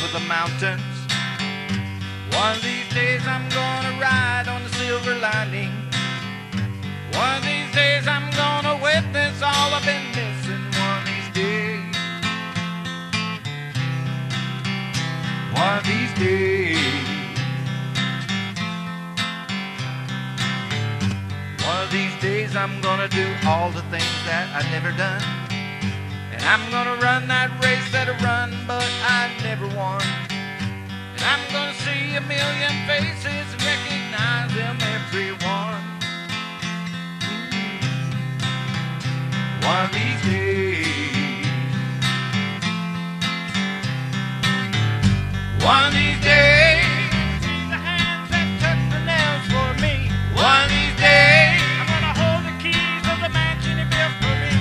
of the mountains. One of these days I'm gonna ride on the silver lining. One of these days I'm gonna witness all I've been missing. One of these days. One of these days. One of these days I'm gonna do all the things that I've never done. And I'm gonna run that race that I run, but I never won. And I'm gonna see a million faces and recognize them, everyone. One of these days. One of these days. See the hands that touch the nails for me. One of these days. I'm gonna hold the keys of the mansion he built for me.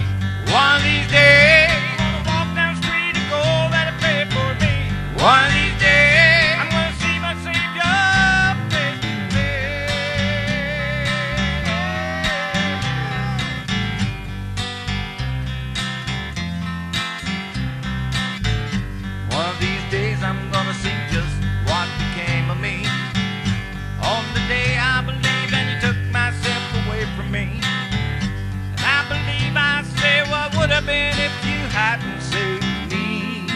One of these days. I'm gonna walk down the street and gold that he paid for me. One of these days. I'm gonna see my Savior face to face. One of these days I'm gonna see just what became of me. On the day I believe that he took myself away from me. And I believe I say what would have been if you hadn't saved me.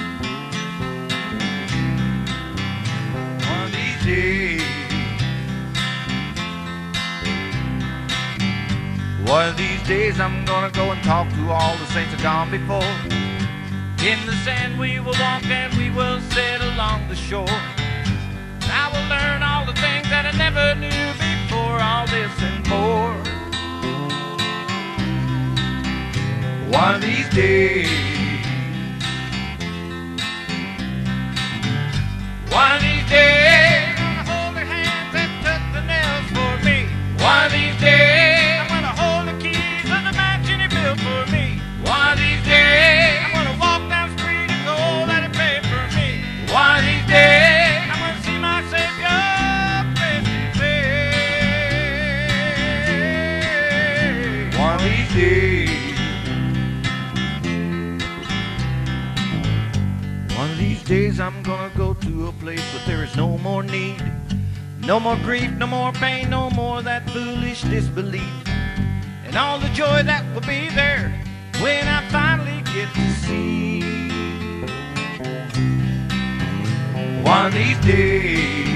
One of these days. One of these days I'm gonna go and talk to all the saints that gone before. In the sand we will walk and we will sit along the shore. And I will learn all the things that I never knew before, all this and more. One of these days. One of these days. I'm gonna hold their hands and touch the nails for me. One of these days. I'm gonna hold the keys of the mansion he built for me. One of these days. I'm gonna walk down the street and gold that he paid for me. One of these days. I'm gonna see my Savior face to face. One of these days. One of these days I'm gonna go to a place where there is no more need, no more grief, no more pain, no more that foolish disbelief, and all the joy that will be there when I finally get to see. One of these days.